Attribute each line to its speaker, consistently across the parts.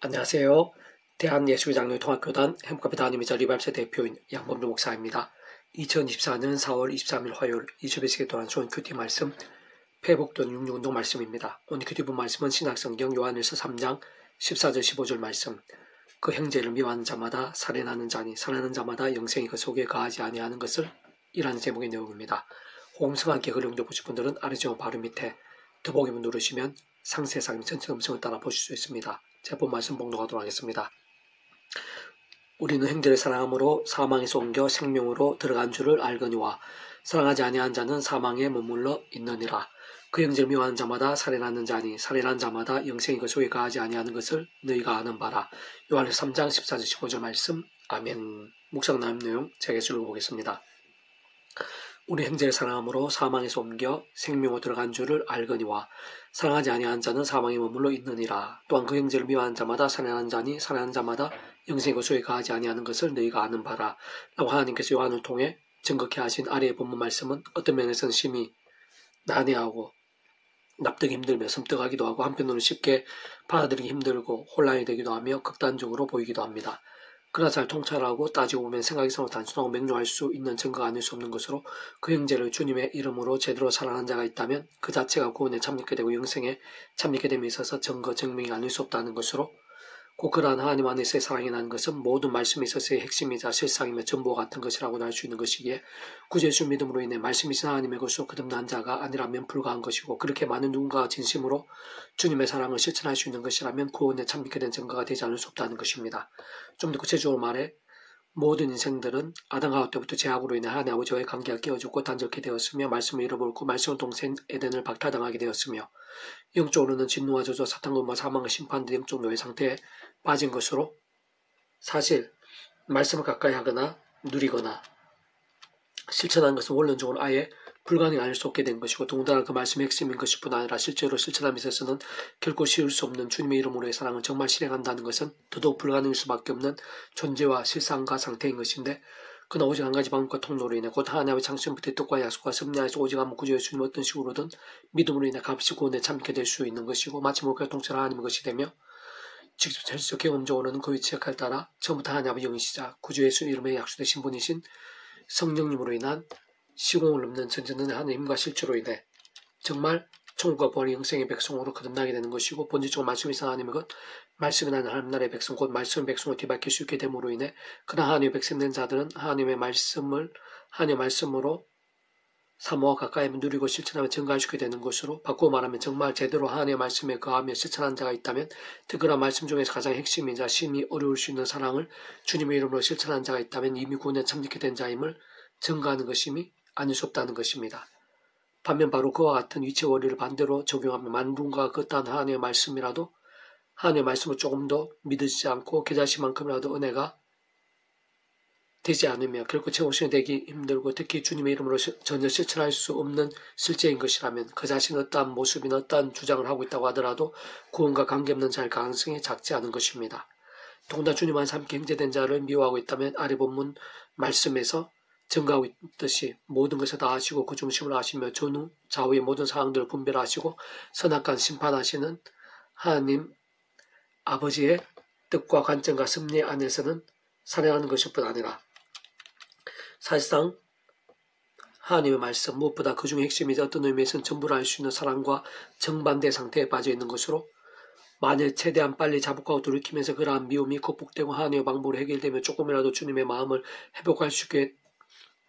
Speaker 1: 안녕하세요. 대한예수장로통합교단 행복카페 담임이자 리발세 대표인 양범주 목사입니다. 2024년 4월 23일 화요일 20일씩 동안 좋은 큐티 말씀 회복돈 66운동 말씀입니다. 오늘 큐티본 말씀은 신약성경 요한일서 3장 14절 15절 말씀. 그 형제를 미워하는 자마다 살인하는 자니 살인하는 자마다 영생이 그 속에 거하지 아니하는 것을 이라는 제목의 내용입니다. 호응성 함께 글 읽어보고 싶은 분들은 아래쪽 바로 밑에 더보기문 누르시면 상세상 전체 음성을 따라 보실 수 있습니다. 제본 말씀 봉독하도록 하겠습니다. 우리는 형제를 사랑함으로 사망에서 옮겨 생명으로 들어간 줄을 알거니와 사랑하지 아니한 자는 사망에 머물러 있느니라. 그 형제를 미워하는 자마다 살인하는 자니 살인하는 자마다 영생이 그 속에 거하지 아니하는 것을 너희가 아는 바라. 요한일서 3장 14절 15절 말씀. 아멘. 묵상 나눔 내용 제가 읽어보겠습니다. 우리 형제를 사랑함으로 사망에서 옮겨 생명으로 들어간 줄을 알거니와 사랑하지 아니한 자는 사망에 머물러 있느니라. 또한 그 형제를 미워하는 자마다 살인하는 자니 살인하는 자마다 영생이 그 속에 거하지 아니하는 것을 너희가 아는 바라. 라고 하나님께서 요한을 통해 증거케 하신 아래의 본문 말씀은 어떤 면에서는 심히 난해하고 납득이 힘들며 섬뜩하기도 하고 한편으로는 쉽게 받아들이기 힘들고 혼란이 되기도 하며 극단적으로 보이기도 합니다. 그러나 잘 통찰하고 따지고 보면 생각이상으로 단순하고 명료할 수 있는 증거가 아닐 수 없는 것으로 그 형제를 주님의 이름으로 제대로 사랑하는 자가 있다면 그 자체가 구원에 참여하게 되고 영생에 참여하게 됨에 있어서 증거, 증명이 아닐 수 없다는 것으로 꼭 그러한 하나님 안에서의 사랑이 나는 것은 모든 말씀에 있어서의 핵심이자 실상이며 전부와 같은 것이라고 할 수 있는 것이기에 구제주 믿음으로 인해 말씀이신 하나님의 것으로 거듭난 자가 아니라면 불가한 것이고 그렇게 많은 누군가가 진심으로 주님의 사랑을 실천할 수 있는 것이라면 구원에 참여하게 된 증거가 되지 않을 수 없다는 것입니다. 좀 더 구체적으로 말해 모든 인생들은 아담과 때부터 죄악으로 인해 하나님 아버지와의 관계가 깨어졌고 단절케 되었으며 말씀을 잃어버렸고 말씀을 동생 에덴을 박탈당하게 되었으며 영적으로는 진노와 저주와 사탄과 사망과 심판된 영적 노예 상태에 빠진 것으로 사실 말씀을 가까이 하거나 누리거나 실천하는 것은 원론적으로 아예 불가능이 아닐 수 없게 된 것이고 더군다나 그 말씀의 핵심인 것일 뿐 아니라 실제로 실천함에 있어서는 결코 쉬울 수 없는 주님의 이름으로의 사랑을 정말 실행한다는 것은 더더욱 불가능일 수밖에 없는 존재와 실상과 상태인 것인데 그러나 오직 한 가지 방법과 통로로 인해 곧 하나님의 창조부터 뜻과 약속과 섭리하에서 오직 한 구주의 주님 어떤 식으로든 믿음으로 인해 값이 구원에 참게 될 수 있는 것이고 마치 목표 통째로 하나님의 것이 되며 직접 절적 경험적으로는 그 위치 역할을 따라 처음부터 하나님 아버지 영이시자 구주 예수 이름의 약속되신 분이신 성령님으로 인한 시공을 넘는 전전의 하나님의 힘과 실체로 인해 정말 천국과 부활의 영생의 백성으로 거듭나게 되는 것이고 본질적으로 말씀이 있는 하나님의 것 말씀이 나는 하나님 나라의 백성 곧 말씀의 백성으로 뒤바뀔 수 있게 됨으로 인해 그러나 하나님의 백성된 자들은 하나님의 말씀으로 사모와 가까이 누리고 실천하며 증가할 수 있게 되는 것으로 바꾸어 말하면 정말 제대로 하나님의 말씀에 거하며 실천하는 자가 있다면 특별한 말씀 중에서 가장 핵심이자 심히 어려울 수 있는 사랑을 주님의 이름으로 실천하는 자가 있다면 이미 구원에 참여하게 된 자임을 증거하는 것임이 아닐 수 없다는 것입니다. 반면 바로 그와 같은 위치의 원리를 반대로 적용하면 만군과 그딴 하나님의 말씀이라도 하나님의 말씀을 조금 더 믿어지지 않고 계자시만큼이라도 은혜가 되지 않으며 결코 제공신이 되기 힘들고 특히 주님의 이름으로 전혀 실천할 수 없는 실제인 것이라면 그 자신은 어떠한 모습이나 어떠한 주장을 하고 있다고 하더라도 구원과 관계없는 자일 가능성이 작지 않은 것입니다. 더군다나 주님 안에서 함께 형제된 자를 미워하고 있다면 아래 본문 말씀에서 증거하고 있듯이 모든 것을 다 아시고 그 중심을 아시며 전후 좌우의 모든 상황들을 분별하시고 선악간 심판하시는 하나님 아버지의 뜻과 관점과 섭리 안에서는 살아가는 것일 뿐 아니라 사실상 하나님의 말씀 무엇보다 그 중에 핵심이자 어떤 의미에서는 전부를 알 수 있는 사랑과 정반대 상태에 빠져 있는 것으로 만일 최대한 빨리 자복하고 돌이키면서 그러한 미움이 극복되고 하나님의 방법으로 해결되며 조금이라도 주님의 마음을 회복할 수 있게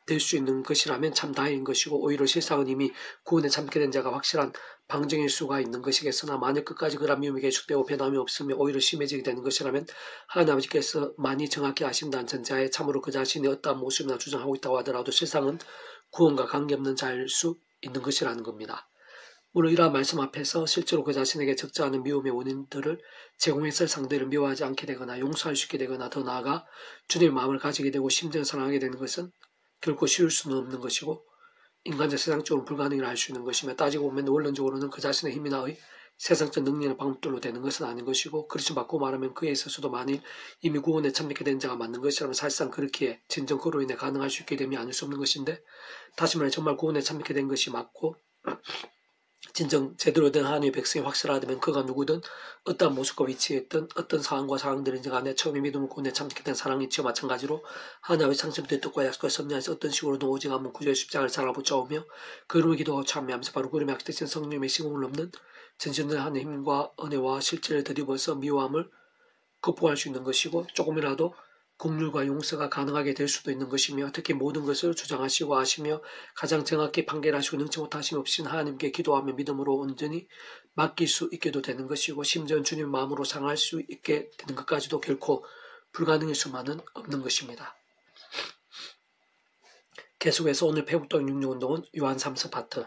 Speaker 1: 될 수 있는 것이라면 참 다행인 것이고 오히려 실상은 이미 구원에 참게 된 자가 확실한 방증일 수가 있는 것이겠으나 만일 끝까지 그런 미움이 계속되고 변함이 없으며 오히려 심해지게 되는 것이라면 하나님 아버지께서 많이 정확히 아신다는 전자에 참으로 그 자신이 어떠한 모습이나 주장하고 있다고 하더라도 실상은 구원과 관계없는 자일 수 있는 것이라는 겁니다. 물론 이러한 말씀 앞에서 실제로 그 자신에게 적지 않은 미움의 원인들을 제공했을 상대를 미워하지 않게 되거나 용서할 수 있게 되거나 더 나아가 주님의 마음을 가지게 되고 심정을 사랑하게 되는 것은 결코 쉬울 수는 없는 것이고 인간적 세상적으로 불가능이라 할 수 있는 것이며 따지고 보면 원론적으로는 그 자신의 힘이나 세상적 능력이나 방법들로 되는 것은 아닌 것이고 그렇지 바꾸고 말하면 그에 있어서도 만일 이미 구원에 참여하게 된 자가 맞는 것이라면 사실상 그렇기에 진정 그로 인해 가능할 수 있게 됨이 아닐 수 없는 것인데 다시 말해 정말 구원에 참여하게 된 것이 맞고 진정 제대로 된 하나님의 백성이 확실하다면 그가 누구든 어떠한 모습과 위치에 있든 어떤 상황과 상황들인지 간에 처음에 믿음을 구원에 참게 된 사랑이 지와 마찬가지로 하나님의 창조부터 뜻과 약속과 섭리하여서 어떤 식으로든 오직 한번 구주의 십자가를 살아 붙잡으며 그 이름을 기도하고 참여하면서 바로 그 이름에 약속되신 성령의 시공을 넘는 전진된 하나님의 힘과 은혜와 실제를 드리면서 미워함을 극복할 수 있는 것이고 조금이라도 긍휼과 용서가 가능하게 될 수도 있는 것이며 특히 모든 것을 주장하시고 아시며 가장 정확히 판결하시고 능치 못하심 없인 하나님께 기도하며 믿음으로 온전히 맡길 수 있게도 되는 것이고 심지어 주님 마음으로 상할 수 있게 되는 것까지도 결코 불가능할 수만은 없는 것입니다. 계속해서 오늘 페북동 육류운동은 요한 3서 파트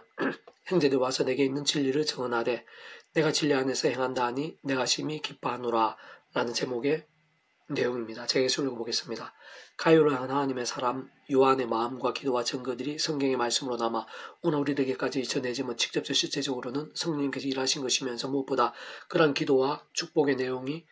Speaker 1: 형제들 와서 내게 있는 진리를 정언하되 내가 진리 안에서 행한다 하니 내가 심히 기뻐하노라 라는 제목의 내용입니다. 제가 예수 읽어보겠습니다. 가요를 한 하나님의 사람 요한의 마음과 기도와 증거들이 성경의 말씀으로 남아 오늘 우리에게까지 전해지면 직접적 실제적으로는 성령님께서 일하신 것이면서 무엇보다 그러한 기도와 축복의 내용이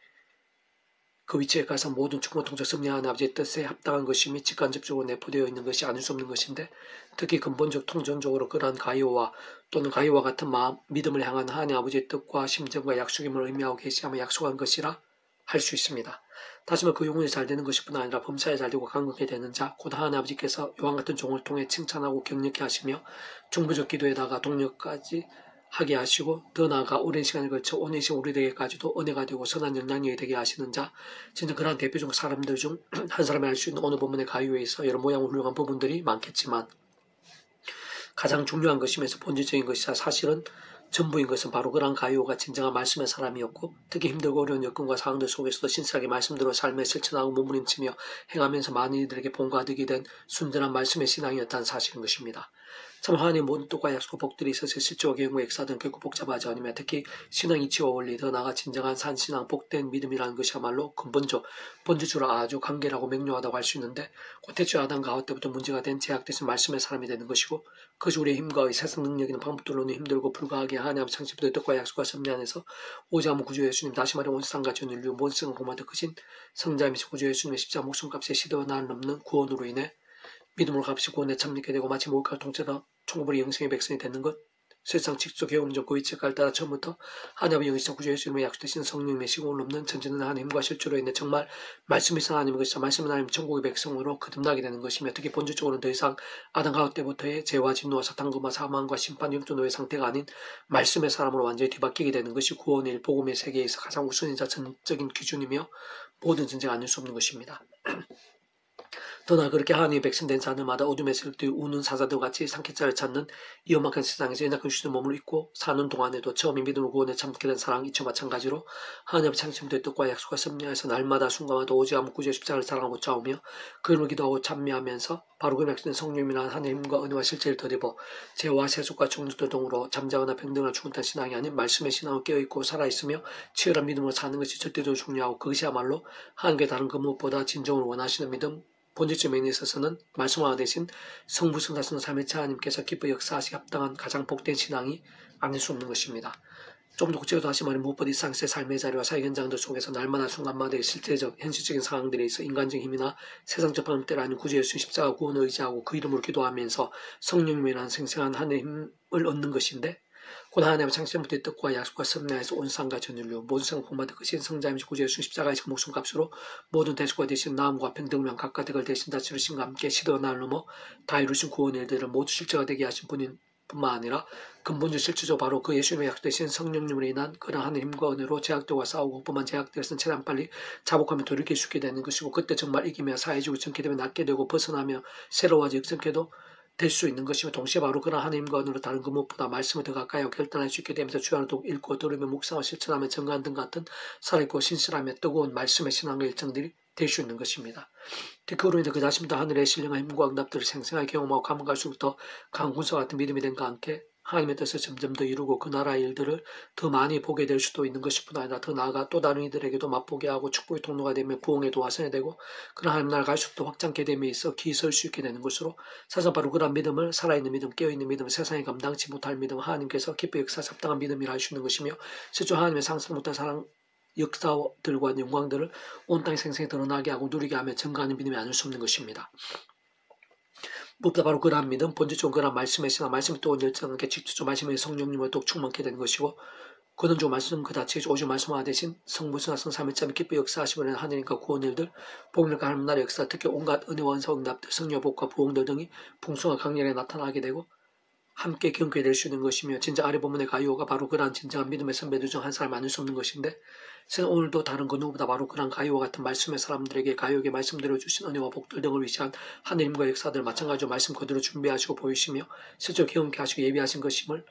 Speaker 1: 그 위치에 가서 모든 축복 통적 섭리하는 아버지의 뜻에 합당한 것이 및 직간접적으로 내포되어 있는 것이 아닐 수 없는 것인데 특히 근본적 통전적으로 그러한 가요와 또는 가요와 같은 마음, 믿음을 향한 하나님 아버지의 뜻과 심정과 약속임을 의미하고 계시하며 약속한 것이라 할 수 있습니다. 다시 말해 그 영혼이 잘 되는 것뿐 아니라 범사에 잘 되고 강건하게 되는 자, 곧 하나님 아버지께서 요한 같은 종을 통해 칭찬하고 격려케 하시며 중부적 기도에다가 동력까지 하게 하시고 더 나아가 오랜 시간을 걸쳐 오늘신 우리에게까지도 은혜가 되고 선한 영향력이 되게 하시는 자, 진짜 그러한 대표적 사람들 중 한 사람이 알 수 있는 어느 부분의 가요에 있어 여러 모양 훌륭한 부분들이 많겠지만 가장 중요한 것이면서 본질적인 것이자 사실은 전부인 것은 바로 그러한 가요가 진정한 말씀의 사람이었고 특히 힘들고 어려운 여건과 상황들 속에서도 신실하게 말씀대로 삶에 실천하고 몸부림치며 행하면서 많은 이들에게 본과 득이 된 순전한 말씀의 신앙이었다는 사실인 것입니다. 참 하나님 모든 뜻과 약속과 복들이 있어서 실제와 경우 역사든 결코 복잡하지 않으며 특히 신앙 이치와 원리 더 나아가 진정한 산신앙 복된 믿음이라는 것이야말로 근본적 본질적으로 아주 간결하고 명료하다고 할 수 있는데 곧 태초 아담과 하와 때부터 문제가 된 제약되신 말씀의 사람이 되는 것이고 그것이 우리의 힘과 의 세상 능력이나 방법들로는 힘들고 불가하게 하나님 창시부터 뜻과 약속과 섭리 안에서 오직 한번 구주 예수님 다시 말해 온 세상과 전 인류 모든 세상을 공부하듯 크신 성자이신 구주 예수님의 십자가 목숨값의 시대와 날 넘는 구원으로 인해 믿음으로 값이 구원에 참여하게 되고 마치 목욕할 통째다 천국의 영생의 백성이 되는 것 세상 직속 개운적 그 위치를 따라 처음부터 하나님의 영이신 구주 예수님의 약속되신 성령님의 시공을 넘는 전지는 하나님과 실제로 있는 정말 말씀이 선 하나님의 것이자 말씀은 하나님 천국의 백성으로 거듭나게 되는 것이며 특히 본질적으로는 더 이상 아담 하와 때부터의 죄와 진노와 사탄과 사망과 심판 영존노의 상태가 아닌 말씀의 사람으로 완전히 뒤바뀌게 되는 것이 구원의 일 복음의 세계에서 가장 우선이자 전적인 기준이며 모든 전제가 아닐 수 없는 것입니다. 더나 그렇게 하나님의 백성 된 자들마다 어둠의 세력들이 우는 사자들 같이 상쾌자를 찾는 이 험악한 세상에서 연약한 주의 몸을 입고 사는 동안에도 처음에 믿음으로 구원에 참게 된 사랑 이처 마찬가지로 하나님의 창심된 뜻과 약속과 섭리하여서 날마다 순간마다 오직 한번 구주의 십자가를 사랑하고 싸우며 그 이름을 기도하고 찬미하면서 바로 그 약속된 성령이나 하나님과 은혜와 실제를 더입어 죄와 세속과 정죄들 등으로 잠자거나 병들거나 죽은 듯한 신앙이 아닌 말씀의 신앙을 깨어있고 살아있으며 치열한 믿음으로 사는 것이 절대적으로 중요하고 그것이야말로 하나님께 다른 그 무엇보다 진정을 원하시는 믿음 본질적 면에 있어서는 말씀화 대신 성부성사스는 삶의 하나님께서 기뻐 역사하시기 합당한 가장 복된 신앙이 아닐 수 없는 것입니다. 좀 더 구체적으로 다시 말해 무엇보다 일상의 삶의 자리와 사회 현장들 속에서 날마다 순간마다의 실제적 현실적인 상황들에 있어 인간적 힘이나 세상적 방법대로 아닌 구주 예수 십자가 구원을 의지하고 그 이름으로 기도하면서 성령님이라는 생생한 하늘의 힘을 얻는 것인데 곧 하나님의 창세부터의 뜻과 약속과 섭리하여서 온 세상과 전 인류 모든 세상을 공부하듯 크신 성자이신 구주 예수 십자가의 목숨값으로 모든 대속과 되신 나음과 평등명 각각 득을 대신 다 치르신과 함께 시대와 날 넘어 다 이루신 구원의 일들을 모두 실제가 되게 하신 분인 뿐만 아니라 근본적 실체적 바로 그 예수님의 약속되신 성령님으로 인한 그런 하나님의 힘과 은혜로 제약들과 싸우고 뿐만 제약들에서는 최대한 빨리 자복하며 돌이킬 수 있게 되는 것이고 그때 정말 이기며 사회적으로 정케 되면 낫게 되고 벗어나며 새로워져 역정케도 될 수 있는 것이며 동시에 바로 그런 하나님과 은혜로 다른 그 무엇보다 말씀을 더 가까이 하고 결단할 수 있게 되면서 주안을 또 읽고 들으며 묵상하고 실천하며 정가한 등 같은 살아있고 신실하며 뜨거운 말씀의 신앙과 일정들이 될 수 있는 것입니다. 그로 인해 그 자신부터 하늘의 신령한 힘과 응답들을 생생하게 경험하고 가면 갈수록 더 강군사 같은 믿음이 된과 함께 하나님의 뜻을 점점 더 이루고 그 나라의 일들을 더 많이 보게 될 수도 있는 것뿐 아니라 더 나아가 또 다른 이들에게도 맛보게 하고 축복의 통로가 되며 부흥의 도화선이 되고 그런 하나님 나라 갈수록 더 확장케 됨에 있어 기설 수 있게 되는 것으로 사실 바로 그런 믿음을 살아있는 믿음, 깨어있는 믿음, 세상에 감당치 못할 믿음, 하나님께서 기뻐 역사 잡당한 믿음이라 할 수 있는 것이며 실제 하나님의 상상 못할 사랑 역사들과 영광들을 온 땅에 생생히 드러나게 하고 누리게 하며 증거하는 믿음이 아닐 수 없는 것입니다. 무엇보다 바로 그러한 믿음, 본질적으로 그러한 말씀의 신앙, 말씀이 또 열정하게 직접적 말씀의 성령님을 또 충만케 되는 것이고, 근원적 말씀 그 자체에 오직 말씀화 대신 성부수나 성삼일자의 기쁘 역사하시는 하나님과 구원의 일들, 복력과 하나님 나라의 역사, 특히 온갖 은혜와 은사 응답들, 성령 복과 부흥들 등이 풍성한 강렬하게 나타나게 되고 함께 경쾌 될 수 있는 것이며, 진짜 아래 본문의 가이오가 바로 그러한 진정한 믿음의 선배들 중 한 사람 아닐 수 없는 것인데, 저는 오늘도 다른 그 누구보다 바로 그러한 가이오와 같은 말씀의 사람들에게 가이오에게 말씀드려 주신 은혜와 복들 등을 위시한 하나님과 역사들 마찬가지로 말씀 그대로 준비하시고 보이시며 실제로 경험케 하시고 예비하신 것임을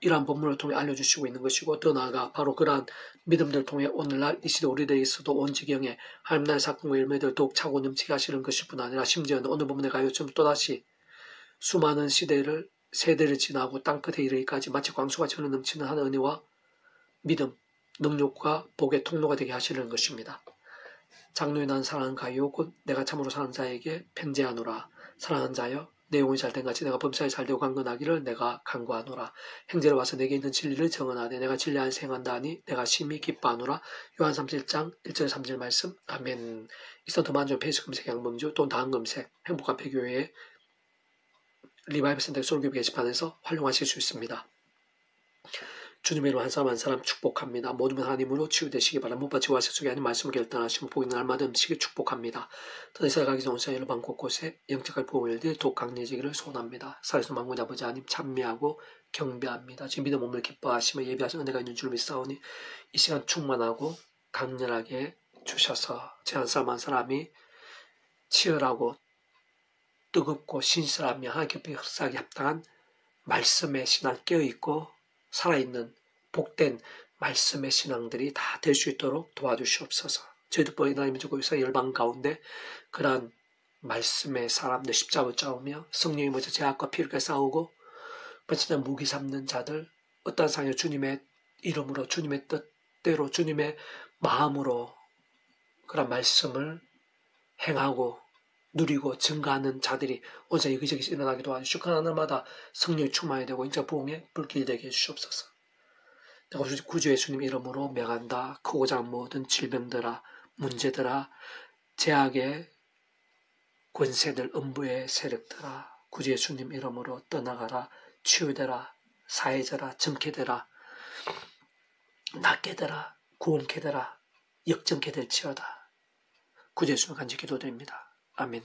Speaker 1: 이러한 본문을 통해 알려주시고 있는 것이고, 더 나아가 바로 그러한 믿음들을 통해 오늘날 이 시대 우리들에 있어도 온 지경에 하나님 나라의 사건과 열매들 더욱 차고 넘치게 하시는 것일 뿐 아니라, 심지어는 오늘 본문의 가요처럼 또다시 수많은 세대를 지나고 땅끝에 이르기까지 마치 광수같이 흐르 넘치는 하나의 은혜와 믿음, 능력과 복의 통로가 되게 하시는 것입니다. 장로의 난 사랑하는 가이오 곧 내가 참으로 사랑하는 자에게 편지하노라. 사랑하는 자여, 내 영혼이 잘된 같이 내가 범사에 잘되고 강건하기를 내가 간구하노라. 행제로 와서 내게 있는 진리를 정언하되 내가 진리 안에서 행한다 하니 내가 심히 기뻐하노라. 요한 37장 1절 3절 말씀. 아멘. 이선 더 만족 페이스 검색 양범주 또는 다음 검색 행복한 폐교회의 리바이브 센터 솔교 게시판에서 활용하실 수 있습니다. 주님의 이름 한 사람 한 사람 축복합니다. 모든 하나님으로 치유되시기 바랍니다. 못받치고 하실 속에 아닌 말씀을 결단하시고 복 있는 날마다 음식을 축복합니다. 더 이상 가기 전에 여러 방 곳곳에 영적할 보호일들이 더욱 강해지기를 소원합니다. 살아있는 망고자 아버지 하나님 찬미하고 경배합니다. 지금 믿음 몸을 기뻐하시며 예비하신 은혜가 있는 줄 믿사오니 이 시간 충만하고 강렬하게 주셔서 제 한 사람 한 사람이 치열하고 뜨겁고 신실하며 하나님께 역사하기 합당한 말씀의 신앙 깨어있고 살아있는 복된 말씀의 신앙들이 다 될 수 있도록 도와주시옵소서. 저희들 뻔히 하나님의 주고서 열방 가운데 그러한 말씀의 사람들 십자가 싸우며 성령이 먼저 죄악과 피를 싸우고 번쩍 무기 삼는 자들, 어떤 상에 주님의 이름으로 주님의 뜻대로 주님의 마음으로 그런 말씀을 행하고 누리고 증가하는 자들이 온서 여기저기 일어나게 도와주시고 하나마다 성령이 충만이 되고 인자 부흥의 불길 되게 해주시옵소서. 내가 구주 예수님 이름으로 명한다. 크고 작은 모든 질병들아, 문제들아, 제약의 권세들, 음부의 세력들아, 구주 예수님 이름으로 떠나가라, 치유되라, 사해져라, 정케되라, 낫게 되라, 구원케 되라, 역정케 될지어다. 구주 예수님 간절히 기도드립니다. 아멘.